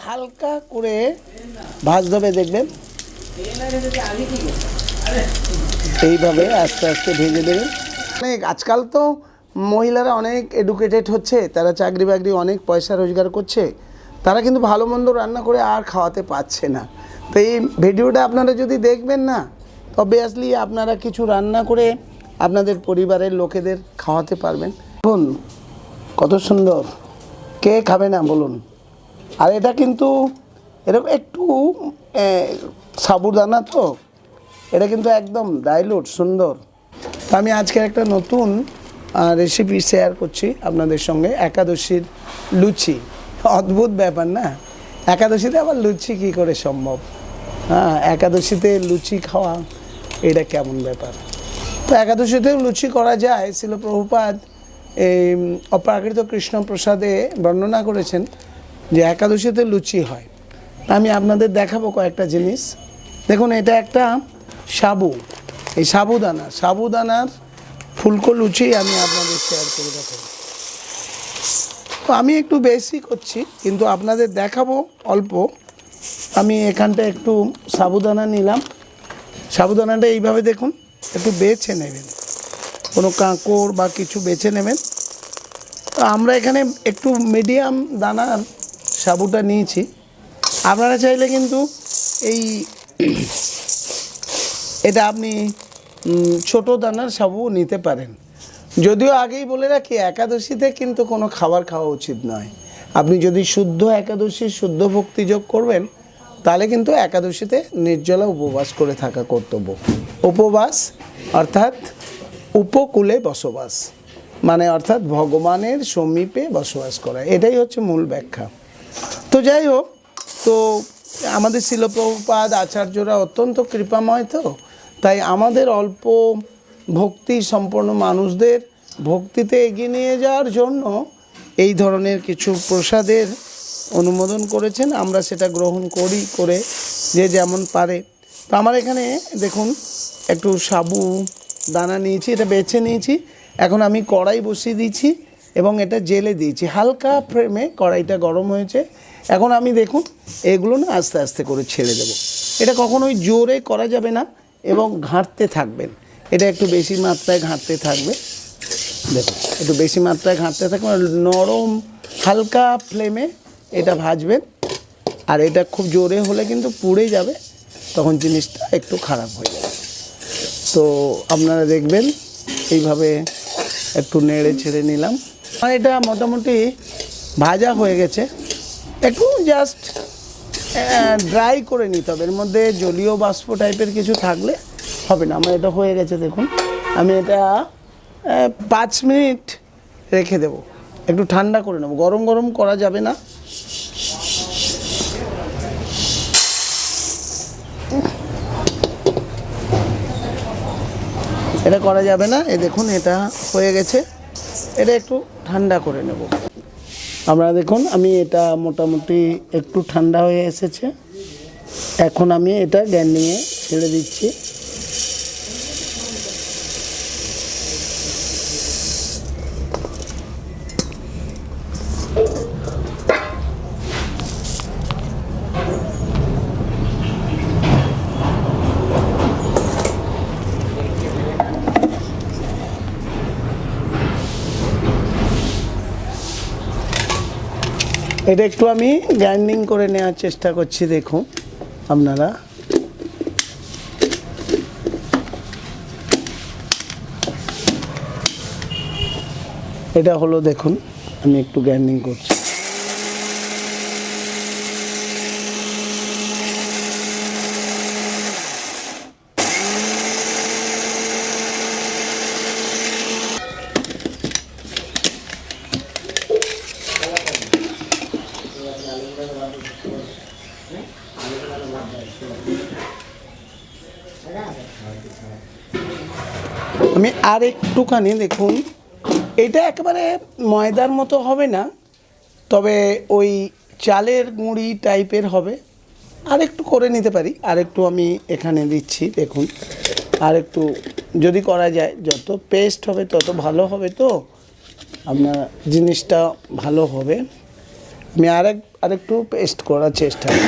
হালকা করে ভাজতে হবে, দেখবেন এইভাবে আস্তে আস্তে ভেজে দেবেন। অনেক আজকাল তো মহিলারা অনেক এডুকেটেড হচ্ছে, তারা চাকরি বাকরি অনেক পয়সা রোজগার করছে, তারা কিন্তু ভালো মন্দ রান্না করে আর খাওয়াতে পারছে না। তো এই ভিডিওটা আপনারা যদি দেখবেন না, অবভিয়াসলি আপনারা কিছু রান্না করে আপনাদের পরিবারের লোকেদের খাওয়াতে পারবেন। দেখুন কত সুন্দর, কে খাবে না বলুন। আর এটা কিন্তু এরকম একটু সাবুদানা, তো এটা কিন্তু একদম ডাইলুট সুন্দর। তো আমি আজকে একটা নতুন রেসিপি শেয়ার করছি আপনাদের সঙ্গে, একাদশীর লুচি। অদ্ভুত ব্যাপার না, একাদশীতে আবার লুচি কী করে সম্ভব? হ্যাঁ, একাদশীতে লুচি খাওয়া এটা কেমন ব্যাপার? তো একাদশীতেও লুচি করা যায়। শিল প্রভুপাদ এই অপ্রাকৃত কৃষ্ণপ্রসাদে বর্ণনা করেছেন যে একাদশীতে লুচি হয়। আমি আপনাদের দেখাবো কয়েকটা জিনিস। দেখুন, এটা একটা সাবু, এই সাবুদানার ফুলকো লুচি আমি আপনাদের শেয়ার করে দেখাবো। তো আমি একটু বেশি করছি, কিন্তু আপনাদের দেখাবো অল্প। আমি এখানটা একটু সাবুদানা নিলাম। সাবুদানাটা এইভাবে দেখুন একটু বেছে নেবেন, কোনো কাঁকড় বা কিছু বেছে নেবেন। তো আমরা এখানে একটু মিডিয়াম দানার সাবুটা নিয়েছি। আপনারা চাইলে কিন্তু এটা আপনি ছোট দানার সাবু নিতে পারেন। যদিও আগেই বলে রাখি, একাদশীতে কিন্তু কোনো খাবার খাওয়া উচিত নয়। আপনি যদি শুদ্ধ একাদশী শুদ্ধ ভক্তি যোগ করবেন, তাহলে কিন্তু একাদশীতে নির্জলা উপবাস করে থাকা কর্তব্য। উপবাস অর্থাৎ উপকূলে বসবাস, মানে অর্থাৎ ভগবানের সমীপে বসবাস করা, এটাই হচ্ছে মূল ব্যাখ্যা। তো যাই হোক, তো আমাদের শিল প্রভুপাদ আচার্যরা অত্যন্ত কৃপাময়, তো তাই আমাদের অল্প ভক্তি সম্পন্ন মানুষদের ভক্তিতে এগিয়ে নিয়ে যাওয়ার জন্য এই ধরনের কিছু প্রসাদের অনুমোদন করেছেন। আমরা সেটা গ্রহণ করে যে যেমন পারে। তো আমার এখানে দেখুন একটু সাবু দানা নিয়েছি, এটা বেছে নিয়েছি। এখন আমি কড়াই বসিয়ে দিয়েছি এবং এটা জেলে দিয়েছি। হালকা ফ্লেমে কড়াইটা গরম হয়েছে। এখন আমি দেখুন এগুলো না আস্তে আস্তে করে ছেড়ে দেব। এটা কখনোই জোরে করা যাবে না এবং ঘাঁটতে থাকবেন। এটা একটু বেশি মাত্রায় ঘাঁটতে থাকবে। দেখুন একটু বেশি মাত্রায় ঘাঁটতে থাকবে, নরম হালকা ফ্লেমে এটা ভাজবেন। আর এটা খুব জোরে হলে কিন্তু পুড়ে যাবে, তখন জিনিসটা একটু খারাপ হয়ে যাবে। তো আপনারা দেখবেন এইভাবে একটু নেড়ে ছেড়ে নিলাম। আর এটা মোটামুটি ভাজা হয়ে গেছে। একটু জাস্ট ড্রাই করে নিতে হবে, এর মধ্যে জলীয় বাষ্প টাইপের কিছু থাকলে হবে না। আমার এটা হয়ে গেছে, দেখুন। আমি এটা 5 মিনিট রেখে দেব, একটু ঠান্ডা করে নেব। গরম গরম করা যাবে না। এটা করা যাবে না। এই দেখুন এটা হয়ে গেছে, এটা একটু ঠান্ডা করে নেব। আপনারা দেখুন আমি এটা মোটামুটি একটু ঠান্ডা হয়ে এসেছে। এখন আমি এটা গ্রাইন্ডিংয়ে ছেড়ে দিচ্ছি। এটা একটু আমি গ্রাইন্ডিং করে নেওয়ার চেষ্টা করছি। দেখুন আপনারা, এটা হলো, দেখুন আমি একটু গ্রাইন্ডিং করছি। আমি আর একটুখানি, দেখুন এটা একেবারে ময়দার মতো হবে না, তবে ওই চালের গুঁড়ি টাইপের হবে। আর একটু করে নিতে পারি, আর একটু আমি এখানে দিচ্ছি। দেখুন আর একটু যদি করা যায়, যত পেস্ট হবে তত ভালো হবে, তো আপনার জিনিসটা ভালো হবে। আমি আরেকটু পেস্ট করার চেষ্টা করি।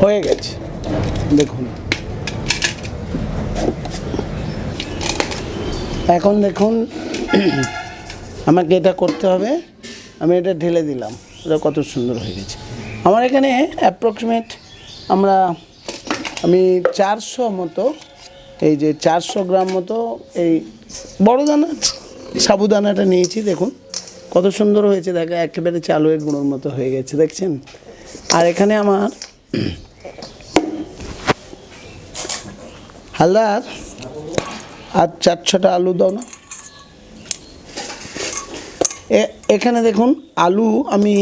হয়ে গেছে দেখুন। এখন দেখুন আমাকে এটা করতে হবে। আমি এটা ঢেলে দিলাম, এটা কত সুন্দর হয়ে গেছে। আমার এখানে অ্যাপ্রক্সিমেট আমি 400 মতো, এই যে 400 গ্রাম মতো এই বড় দানা সাবুদানাটা নিয়েছি। দেখুন কত সুন্দর হয়েছে, দেখা একেবারে চালুয়ের গুঁড়োর মতো হয়ে গেছে, দেখছেন। আর এখানে আমার হালদার আর 4-6টা আলু দাও না। এখানে দেখুন আলু আমি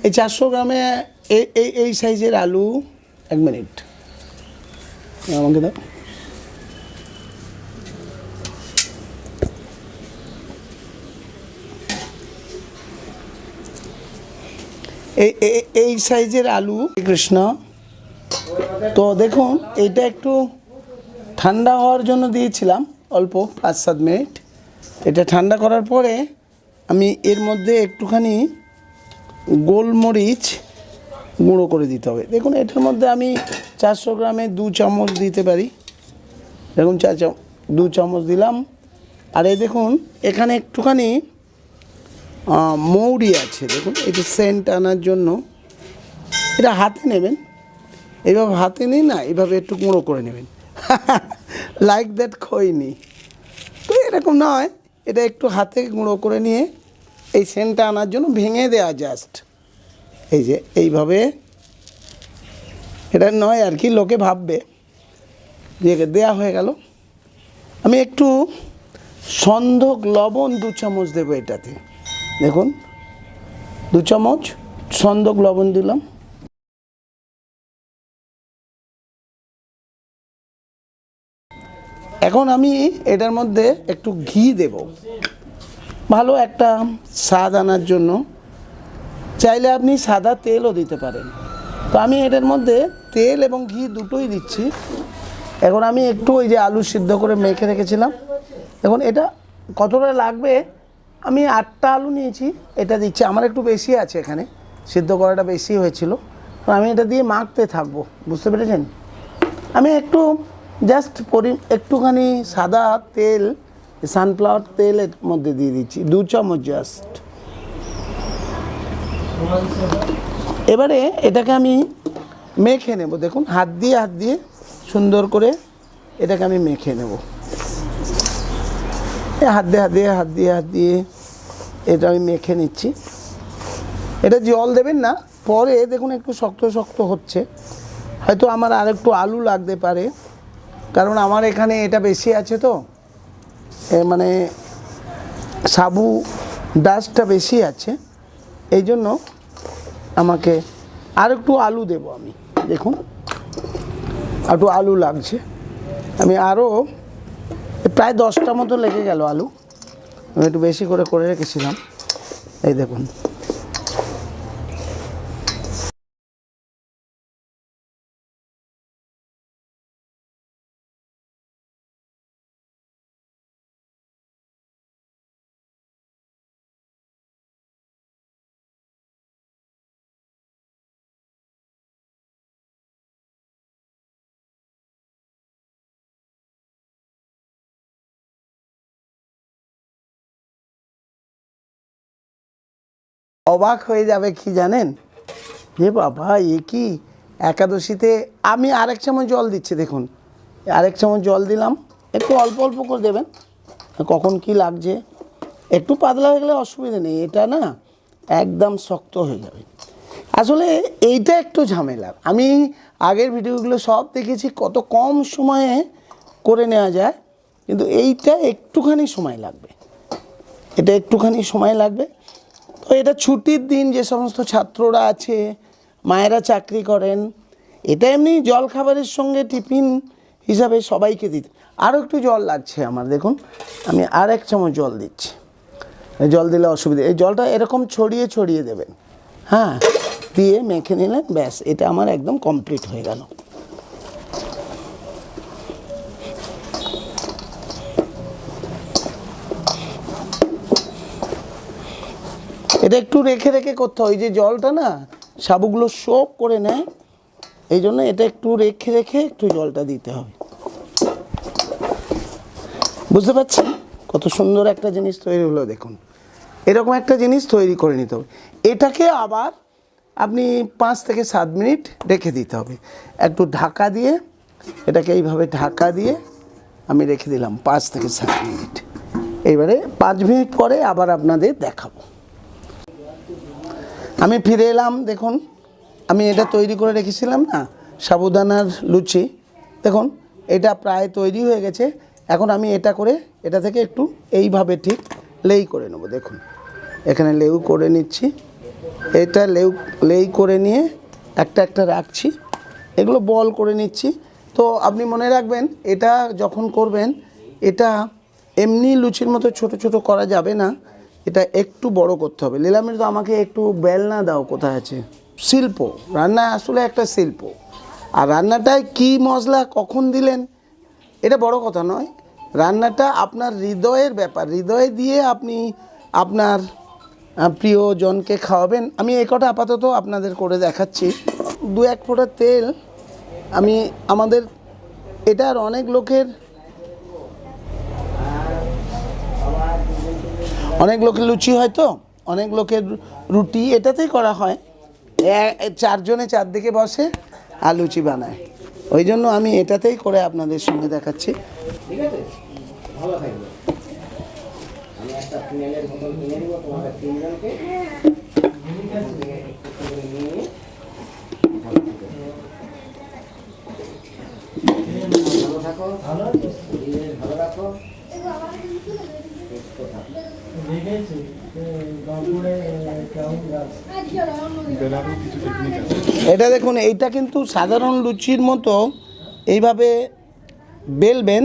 এই 400 গ্রামে এই সাইজের আলু। 1 মিনিট আমাকে দাও। এই সাইজের আলু। কৃষ্ণ, তো দেখুন এইটা একটু ঠান্ডা হওয়ার জন্য দিয়েছিলাম অল্প 5-7 মিনিট। এটা ঠান্ডা করার পরে আমি এর মধ্যে একটুখানি গোলমরিচ গুঁড়ো করে দিতে হবে। দেখুন এটার মধ্যে আমি 400 গ্রামে 2 চামচ দিতে পারি। দেখুন 2 চামচ দিলাম। আর এই দেখুন এখানে একটুখানি মৌরি আছে। দেখুন এটা সেন্ট আনার জন্য এটা হাতে নেবেন, এইভাবে হাতে নিই না, এইভাবে একটু গুঁড়ো করে নেবেন। লাইক দ্যাট খইনি তো এরকম নয়, এটা একটু হাতে গুঁড়ো করে নিয়ে এই সেন্টটা আনার জন্য ভেঙে দেওয়া জাস্ট এই যে এইভাবে। এটা নয় আর কি, লোকে ভাববে যে দেয়া হয়ে গেল। আমি একটু সন্ধক লবণ 2 চামচ দেবো এটাতে। দেখুন 2 চামচ সন্ধক লবণ দিলাম। এখন আমি এটার মধ্যে একটু ঘি দেব, ভালো একটা স্বাদ আনার জন্য। চাইলে আপনি সাদা তেলও দিতে পারেন। তো আমি এটার মধ্যে তেল এবং ঘি দুটোই দিচ্ছি। এখন আমি একটু ওই যে আলু সিদ্ধ করে মেখে রেখেছিলাম, এখন এটা কতটা লাগবে, আমি 8টা আলু নিয়েছি, এটা দিচ্ছি। আমার একটু বেশি আছে, এখানে সিদ্ধ করাটা বেশি হয়েছিল। আমি এটা দিয়ে মাখতে থাকবো, বুঝতে পেরেছেন। আমি একটু জাস্ট একটুখানি সাদা তেল, সানফ্লাওয়ার তেল এর মধ্যে দিয়ে দিচ্ছি 2 চামচ জাস্ট। এবারে এটাকে আমি মেখে নেব। দেখুন হাত দিয়ে সুন্দর করে এটাকে আমি মেখে নেব। হাত দিয়ে এটা আমি মেখে নিচ্ছি। এটা জল দেবেন না, পরে দেখুন একটু শক্ত শক্ত হচ্ছে। হয়তো আমার আর একটু আলু লাগতে পারে, কারণ আমার এখানে এটা বেশি আছে তো, মানে সাবু ডাস্টটা বেশি আছে, এই জন্য আমাকে আর একটু আলু দেব আমি। দেখুন একটু আলু লাগছে, আমি আরও প্রায় 10টা মতো লেগে গেল আলু। আমি একটু বেশি করে রেখেছিলাম। এই দেখুন অবাক হয়ে যাবে কি জানেন, যে বাবা এ কি একাদশীতে। আমি আরেক চামচ জল দিচ্ছি। দেখুন আরেক চামচ জল দিলাম, একটু অল্প অল্প করে দেবেন, কখন কি লাগছে। একটু পাতলা হয়ে গেলে অসুবিধা নেই, এটা না একদম শক্ত হয়ে যাবে। আসলে এইটা একটু ঝামেলার। আমি আগের ভিডিওগুলো সব দেখেছি কত কম সময়ে করে নেওয়া যায়, কিন্তু এইটা একটুখানি সময় লাগবে, এটা একটুখানি সময় লাগবে। তো এটা ছুটির দিন, যে সমস্ত ছাত্ররা আছে, মায়েরা চাকরি করেন, এটা এমনি জল খাবারের সঙ্গে টিফিন হিসাবে সবাইকে দিতে। আরও একটু জল লাগছে আমার। দেখুন আমি আর 1 চামচ জল দিচ্ছি। জল দিলে অসুবিধা, এই জলটা এরকম ছড়িয়ে দেবেন। হ্যাঁ, দিয়ে মেখে নিলেন, ব্যাস এটা আমার একদম কমপ্লিট হয়ে গেল। এটা একটু রেখে রেখে করতে হয়, ওই যে জলটা না সাবুগুলো সোপ করে নেয়, এই জন্য এটা একটু রেখে রেখে একটু জলটা দিতে হবে। বুঝতে পারছেন কত সুন্দর একটা জিনিস তৈরি হলো? দেখুন এরকম একটা জিনিস তৈরি করে নিতে হবে। এটাকে আবার আপনি 5 থেকে 7 মিনিট রেখে দিতে হবে একটু ঢাকা দিয়ে। এটাকে এইভাবে ঢাকা দিয়ে আমি রেখে দিলাম 5 থেকে 7 মিনিট। এইবারে 5 মিনিট পরে আবার আপনাদের দেখাবো। আমি ফিরে এলাম। দেখুন আমি এটা তৈরি করে রেখেছিলাম না সাবুদানার লুচি, দেখুন এটা প্রায় তৈরি হয়ে গেছে। এখন আমি এটা করে এটা থেকে একটু এইভাবে ঠিক লেই করে নেব। দেখুন এখানে লেউ করে নিচ্ছি, এটা লেই করে নিয়ে একটা একটা রাখছি, এগুলো বল করে নিচ্ছি। তো আপনি মনে রাখবেন এটা যখন করবেন এটা এমনি লুচির মতো ছোট ছোট করা যাবে না, এটা একটু বড় করতে হবে। লীলামৃত আমাকে একটু বেলনা দাও, কোথায় আছে? শিল্প, রান্না আসলে একটা শিল্প। আর রান্নাটায় কি মশলা কখন দিলেন এটা বড় কথা নয়, রান্নাটা আপনার হৃদয়ের ব্যাপার। হৃদয়ে দিয়ে আপনি আপনার প্রিয়জনকে খাওয়াবেন। আমি এই কটা আপাতত আপনাদের করে দেখাচ্ছি। 2-1 ফোঁটা তেল আমি আমাদের এটার অনেক লোকের লুচি হয়, তো অনেক লোকের রুটি এটাতেই করা হয়। 4 জনে 4 দিকে বসে আর লুচি বানায়, ওই জন্য আমি এটাতেই করে আপনাদের সঙ্গে দেখাচ্ছি। ঠিক আছে, ভালো থাকবে। আমি একটা ফিনাইলের বোতল কিনে দিব তোমাদের 3 জনকে। ভালো থাকো, ভালো রাখো। এটা দেখুন এইটা কিন্তু সাধারণ লুচির মতো এইভাবে বেলবেন,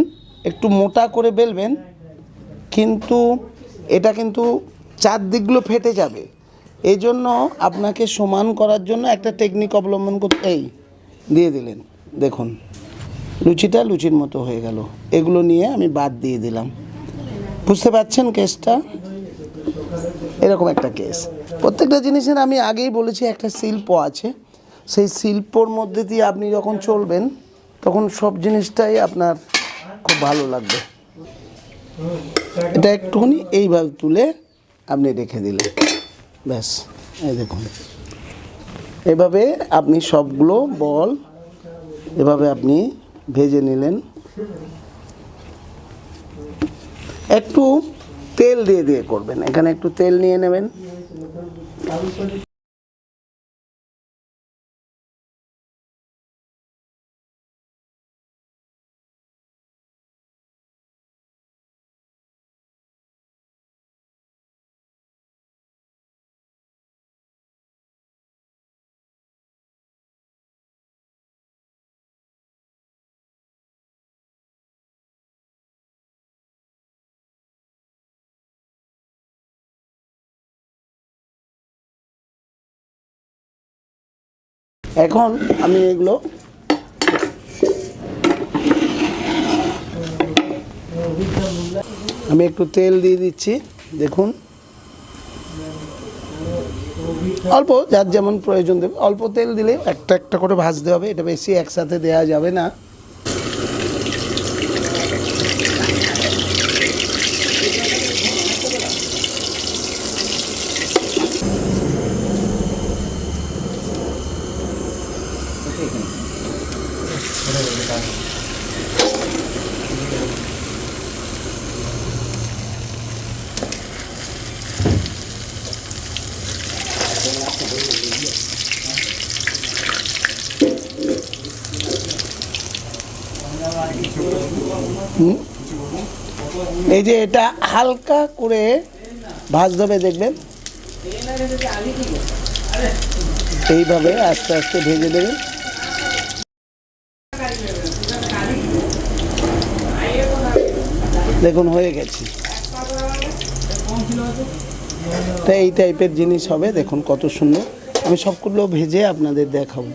একটু মোটা করে বেলবেন, কিন্তু এটা কিন্তু চারদিকগুলো ফেটে যাবে। এই জন্য আপনাকে সমান করার জন্য একটা টেকনিক অবলম্বন করতে, এই দিয়ে দিলেন, দেখুন লুচিটা লুচির মতো হয়ে গেল। এগুলো নিয়ে আমি বাদ দিয়ে দিলাম। বুঝতে পারছেন কেসটা? এরকম একটা কেস। প্রত্যেকটা জিনিসের আমি আগেই বলেছি একটা শিল্প আছে, সেই শিল্পর মধ্যে দিয়ে আপনি যখন চলবেন তখন সব জিনিসটাই আপনার খুব ভালো লাগবে। এটা একটুখানি এইভাবে তুলে আপনি রেখে দিলেন, ব্যাস। এই দেখুন এভাবে আপনি সবগুলো বল এভাবে আপনি ভেজে নিলেন। একটু তেল দিয়ে দিয়ে করবেন, এখানে একটু তেল নিয়ে নেবেন। এখন আমি এগুলো আমি একটু তেল দিয়ে দিচ্ছি। দেখুন অল্প, যার যেমন প্রয়োজন দেবে, অল্প তেল দিলে একটা একটা করে ভাজতে হবে, এটা বেশি একসাথে দেওয়া যাবে না। এই যে এটা হালকা করে ভাজতে হবে, দেখবেন এইভাবে আস্তে আস্তে ভেজে দেবেন। দেখুন হয়ে গেছে। তো এই টাইপের জিনিস হবে, দেখুন কত সুন্দর। আমি সবগুলো ভেজে আপনাদের দেখাবো।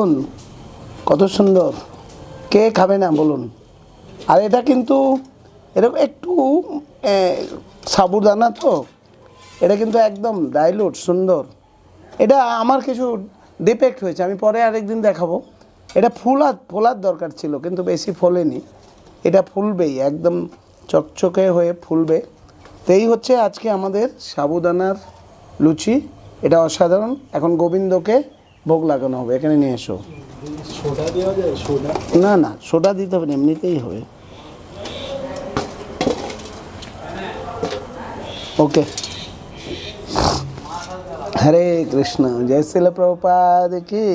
দেখুন কত সুন্দর, কে খাবে না বলুন। আর এটা কিন্তু এরকম একটু সাবুদানা তো, এটা কিন্তু একদম ডাইলুট সুন্দর। এটা আমার কিছু ডিফেক্ট হয়েছে, আমি পরে আরেকদিন দেখাবো। এটা ফোলার দরকার ছিল কিন্তু বেশি ফোলেনি, এটা ফুলবেই, একদম চকচকে হয়ে ফুলবে। তো এই হচ্ছে আজকে আমাদের সাবুদানার লুচি, এটা অসাধারণ। এখন গোবিন্দকে ভোগ লাগানো হবে, এখানে নিয়ে এসো। সোডা দেওয়া যায়? সোডা না না, সোডা দিতে হবে না, এমনিতেই হবে। ओके, हरे कृष्ण, जय श्रील प्रभुपाद की।